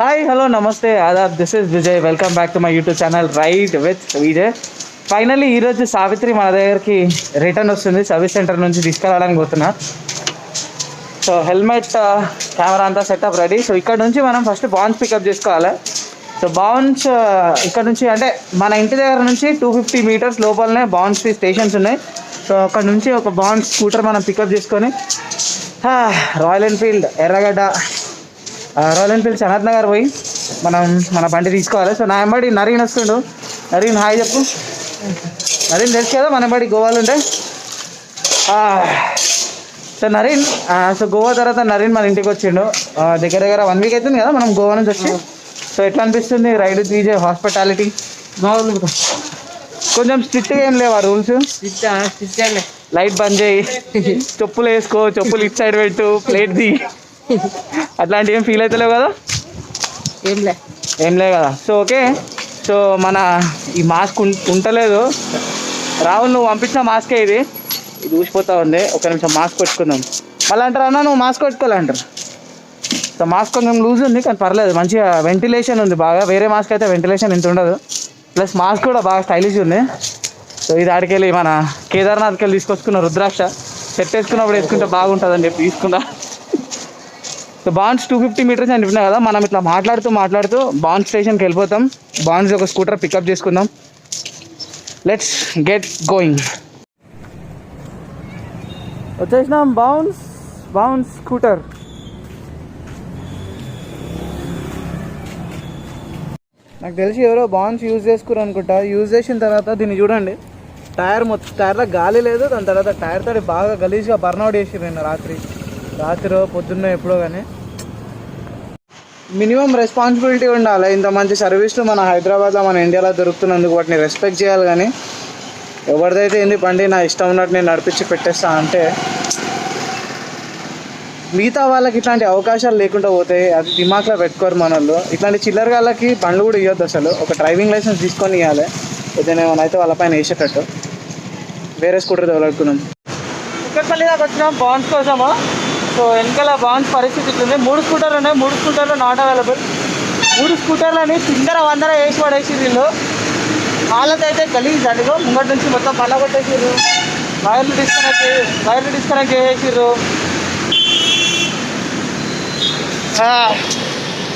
Hi hello నమస్తే ఆదాబ్, this is Vijay. Welcome back to my YouTube channel ride with Vijay. Finally ఈరోజు సావిత్రి మన దగ్గరికి రిటర్న్ వస్తుంది. సర్వీస్ సెంటర్ నుంచి తీసుకురావడానికి పోతున్నా. సో హెల్మెట్, కెమెరా అంతా సెటప్ రెడీ. సో ఇక్కడ నుంచి మనం ఫస్ట్ బాన్స్ పికప్ చేసుకోవాలి. సో బాన్స్ ఇక్కడ నుంచి అంటే మన ఇంటి దగ్గర నుంచి 250 మీటర్స్ లోపలనే బాన్స్ స్టేషన్స్ ఉన్నాయి. సో అక్కడ నుంచి ఒక బాన్స్ స్కూటర్ మనం పికప్ చేసుకొని రాయల్ ఎన్ఫీల్డ్ ఎర్రగడ్డ, రాయల్ ఎన్ఫీల్డ్ సనత్ నగర్ పోయి మనం మన బండి తీసుకోవాలి. సో నా ఎంబడి నరీన్ వస్తుండు. నరీన్ హాయ్ చెప్పు. నరీన్ తెలుసు కదా మన ఎంబడి గోవాలో ఉంటే. సో నరీన్, సో గోవా తర్వాత నరీన్ మన ఇంటికి వచ్చిండు. దగ్గర దగ్గర 1 వీక్ అవుతుంది కదా మనం గోవా నుంచి వచ్చి. సో ఎట్లా అనిపిస్తుంది రైడ్ విత్ విజయ్? హాస్పిటాలిటీ బాగుంది. కొంచెం స్ట్రిక్ట్గా ఏం లేవా రూల్స్? లైట్ బంద్ చేయి, చెప్పులు వేసుకో, చెప్పులు ఇటు సైడ్ పెట్టు, ప్లేట్ ది, అట్లాంటివి ఏం ఫీల్ అవుతలేవు కదా? ఏం లే కదా. So okay. సో మన ఈ మాస్క్ ఉంటలేదు. రాహుల్ నువ్వు పంపించిన మాస్కే ఇది ఊసిపోతా ఉంది. ఒక నిమిషం మాస్క్ పెట్టుకుందాం. మళ్ళీ అంటారు అన్న నువ్వు మాస్క్ పెట్టుకోవాలంటారు. సో మాస్క్ కొంచెం లూజ్ ఉంది కానీ పర్లేదు, మంచిగా వెంటిలేషన్ ఉంది బాగా. వేరే మాస్క్ అయితే వెంటిలేషన్ ఇంత ఉండదు. ప్లస్ మాస్క్ కూడా బాగా స్టైలిష్ ఉంది. సో ఇది ఆడికి వెళ్ళి మన కేదార్నాథ్కి వెళ్ళి తీసుకొచ్చుకున్న రుద్రాక్ష సెట్ వేసుకున్నప్పుడు వేసుకుంటే బాగుంటుందని చెప్పి తీసుకున్నా. సో బాన్స్ 250 మీటర్స్ అని చెప్పినా కదా. మనం ఇట్లా మాట్లాడుతూ బాన్స్ స్టేషన్కి వెళ్ళిపోతాం. బాన్స్ ఒక స్కూటర్ పికప్ చేసుకుందాం. Let's get going. వచ్చేసినాం బాన్స్ స్కూటర్. నాకు తెలిసి ఎవరో బాన్స్ యూజ్ చేసుకురు అనుకుంటా. యూజ్ చేసిన తర్వాత దీన్ని చూడండి, టైర్లో గాలి లేదు. దాని తర్వాత టైర్ తోటి బాగా గలీజ్గా బర్న్అవుట్ చేసి నేను రాత్రి పొద్దున్న ఎప్పుడో. కానీ మినిమం రెస్పాన్సిబిలిటీ ఉండాలి. ఇంత మంచి సర్వీస్లు మన హైదరాబాద్లో మన ఇండియాలో దొరుకుతున్నందుకు వాటిని రెస్పెక్ట్ చేయాలి. కానీ ఎవరిదైతే ఏంది బండి నా ఇష్టం ఉన్నట్టు నేను నడిపించి పెట్టేస్తా అంటే మిగతా వాళ్ళకి ఇట్లాంటి అవకాశాలు లేకుండా పోతాయి. అది దిమాక్లో పెట్టుకోరు మన వాళ్ళు. ఇట్లాంటి చిల్లర వాళ్ళకి బండ్లు కూడా ఇవ్వద్దు అసలు. ఒక డ్రైవింగ్ లైసెన్స్ తీసుకొని ఇవ్వాలి. ఏదైనా అయితే వాళ్ళ పైన వేసేటట్టు. వేరే స్కూటర్ తోలుకున్నాం. కుక్కట్పల్లి దాకా వచ్చినాం బాన్స్ కోసమా. సో వెనకాల బాన్స్ పరిస్థితి ఇట్లుంది. 3 స్కూటర్లు ఉన్నాయి. 3 స్కూటర్లు నాట్ అవైలబుల్. 3 స్కూటర్లని పిందర వందర వేసి పడేసి వీళ్ళు. వాళ్ళతో అయితే గలీజ్ అడిగో ముంగటి నుంచి మొత్తం పళ్ళ కొట్టేసిర్రు. వైర్లు డిస్కనెక్ట్ చేసేసిర్రు.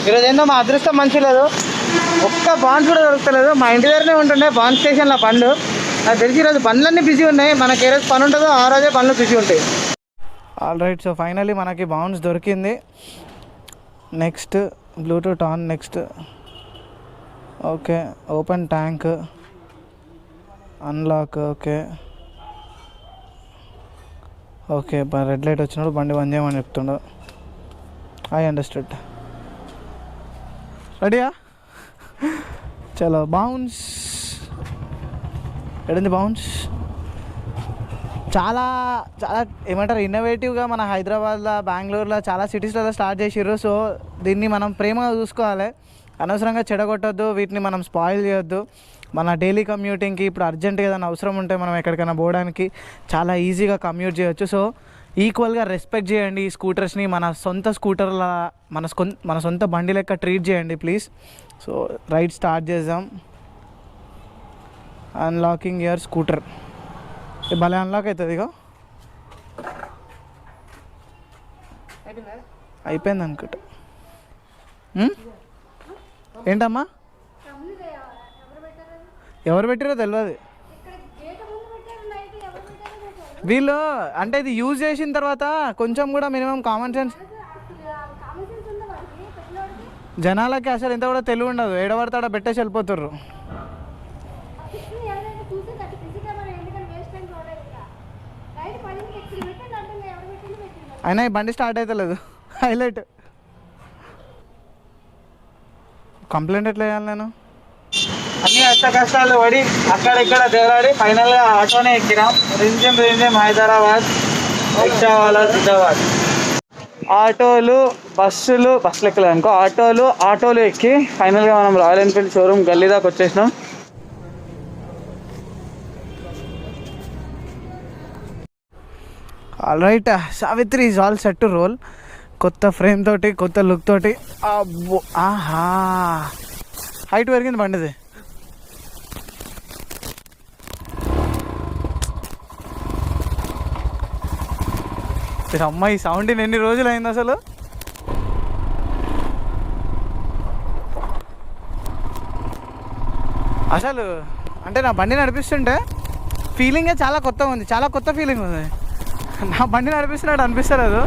ఈరోజు ఏందో మా అదృష్టం మంచి లేదు. ఒక్క బాన్స్ కూడా దొరుకుతలేదు. మా ఇంటి దగ్గరనే ఉంటుండే బాన్స్ స్టేషన్లో బండ్లు. నాకు తెలిసి ఈరోజు బండ్లన్నీ బిజీ ఉన్నాయి. మనకి ఏ రోజు పని ఉంటుందో ఆ రోజే బండ్లు బిజీ ఉంటాయి. All right. సో ఫైనల్లీ మనకి బాన్స్ దొరికింది. Next Bluetooth on. Next okay, open tank, unlock. Okay red light వచ్చినప్పుడు బండి బంద్ చేయమని చెప్తుండో. I understood. రెడీయా? చలో బౌన్స్. ఎడంది బౌన్స్. చాలా ఏమంటారు ఇన్నోవేటివ్గా మన హైదరాబాద్లో, బెంగళూరులో చాలా సిటీస్లలో స్టార్ట్ చేసిర్రు. సో దీన్ని మనం ప్రేమగా చూసుకోవాలి. అనవసరంగా చెడగొట్టద్దు. వీటిని మనం స్పాయిల్ చేయొద్దు. మన డైలీ కమ్యూటింగ్కి ఇప్పుడు అర్జెంట్గా ఏదైనా అవసరం ఉంటే మనం ఎక్కడికైనా పోవడానికి చాలా ఈజీగా కమ్యూట్ చేయొచ్చు. సో ఈక్వల్గా రెస్పెక్ట్ చేయండి ఈ స్కూటర్స్ని. మన సొంత స్కూటర్ల మన సొంత బండి లెక్క ట్రీట్ చేయండి ప్లీజ్. సో రైడ్ స్టార్ట్ చేద్దాం. Unlocking your scooter. భలే అన్లాక్ అవుతుంది. ఇగో అయిపోయింది అనుకుంటా. ఏంటమ్మా ఎవరు పెట్టారో తెలియదు. వీళ్ళు అంటే ఇది యూజ్ చేసిన తర్వాత కొంచెం కూడా మినిమం కామన్ సెన్స్ జనాలకి అసలు ఇంత కూడా తెలివి ఉండదు. ఏడబడతాడ పెట్టేసి వెళ్ళిపోతారు. అయినా ఈ బండి స్టార్ట్ అవుతలేదు. హైలైట్. కంప్లైంట్ ఎట్లా చేయాలి నేను? అన్ని కష్టాలు పడి అక్కడిక్కడ దేవరాడి ఫైనల్గా ఆటోనే ఎక్కినాం. రింజం హైదరాబాద్, రిక్షావాలా సిద్ధాబాద్. ఆటోలు బస్సులు ఎక్కలేదు అనుకో. ఆటోలు ఎక్కి ఫైనల్గా మనం రాయల్ ఎన్ఫీల్డ్ షోరూమ్ గల్లీ దాకా వచ్చేసినాం. All right, Savitri is all set to roll. కొత్త ఫ్రేమ్ తోటి, కొత్త లుక్ తోటి. అబ్బో, ఆహా, హైట్ పెరిగింది బండిది. అమ్మాయి సౌండ్ ఎన్ని రోజులు అయింది అసలు. అసలు అంటే నా బండి నడిపిస్తుంటే ఫీలింగే చాలా కొత్తగా ఉంది, చాలా కొత్త ఫీలింగ్ ఉంది. నా బండి నడిపిస్తున్నట్టు అనిపిస్తలేదు.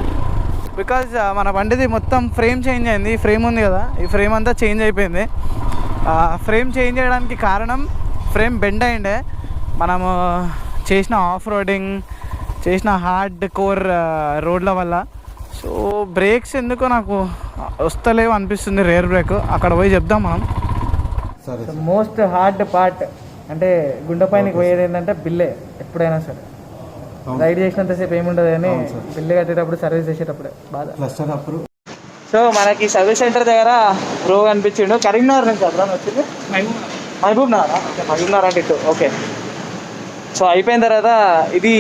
బికాజ్ మన బండిది మొత్తం ఫ్రేమ్ చేంజ్ అయింది. ఈ ఫ్రేమ్ ఉంది కదా, ఈ ఫ్రేమ్ అంతా చేంజ్ అయిపోయింది. ఫ్రేమ్ చేంజ్ చేయడానికి కారణం ఫ్రేమ్ బెండ్ అయిండే. మనము చేసిన ఆఫ్ రోడింగ్, చేసిన హార్డ్ కోర్ రోడ్ల వల్ల. సో బ్రేక్స్ ఎందుకో నాకు వస్తలేవు అనిపిస్తుంది, రేర్ బ్రేక్. అక్కడ పోయి చెప్దాం మనం. మోస్ట్ హార్డ్ పార్ట్ అంటే గుండె పైనకి పోయేది ఏంటంటే బిల్లే. ఎప్పుడైనా సరే రైడ్ చేసినంతసేపు ఏముండదు, కానీ బిల్లు కట్టేటప్పుడు, సర్వీస్ చేసేటప్పుడే బాధ. సో మనకి సర్వీస్ సెంటర్ దగ్గర బ్రో కనిపించిండు. కరీంనగర్ నుంచి అప్పుడు వచ్చింది, మహబూబ్ నగర్. మహబూబ్ నగర్ అంటే ఇటు. ఓకే, సో అయిపోయిన తర్వాత ఇది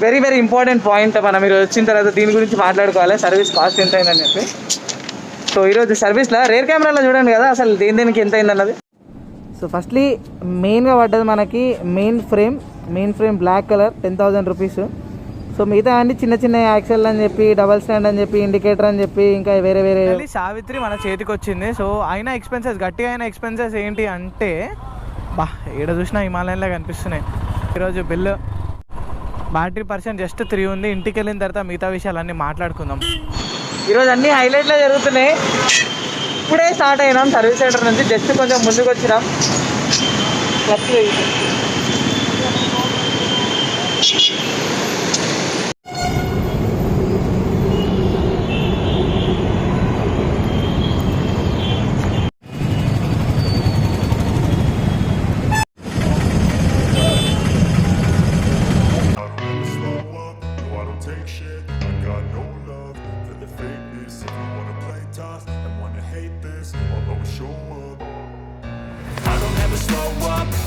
వెరీ వెరీ ఇంపార్టెంట్ పాయింట్. మనం ఈరోజు వచ్చిన తర్వాత దీని గురించి మాట్లాడుకోవాలి, సర్వీస్ కాస్ట్ ఎంత అయిందని చెప్పి. సో ఈరోజు సర్వీస్లో రేర్ కెమెరాలో చూడండి కదా అసలు దేనికి ఎంత అయింది అన్నది. సో ఫస్ట్లీ మెయిన్గా పడ్డది మనకి main frame black colour, 10,000 rupees. So మిగతా అన్ని చిన్న చిన్న యాక్సెల్ అని చెప్పి, డబల్ స్టాండ్ అని చెప్పి, ఇండికేటర్ అని చెప్పి, ఇంకా వేరే వేరే. సావిత్రి మన చేతికి వచ్చింది. సో అయినా ఎక్స్పెన్సెస్, గట్టిగా అయిన ఎక్స్పెన్సెస్ ఏంటి అంటే, బా ఏడ చూసినా హిమాలయంలో కనిపిస్తున్నాయి. ఈరోజు బిల్లు బ్యాటరీ పర్సెంట్ జస్ట్ 3 ఉంది. ఇంటికి వెళ్ళిన తర్వాత మిగతా విషయాలన్నీ మాట్లాడుకుందాం. ఈరోజు అన్ని హైలైట్లో జరుగుతున్నాయి. ఇప్పుడే స్టార్ట్ అయినాం సర్వీస్ సెంటర్ నుంచి, జస్ట్ కొంచెం ముందుకు వచ్చినాం.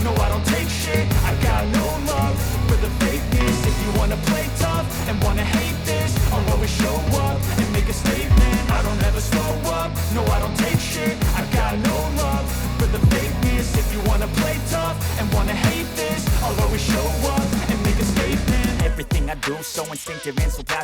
No, I don't take shit. I got no love for the fakeness. If you wanna play tough and wanna hate this, I'll always show up and make a statement. I don't ever slow up. No, I don't take shit. I got no love for the fakeness. If you wanna play tough and wanna hate this, I'll always show up and make a statement. Everything I do so instinctive and so passionate.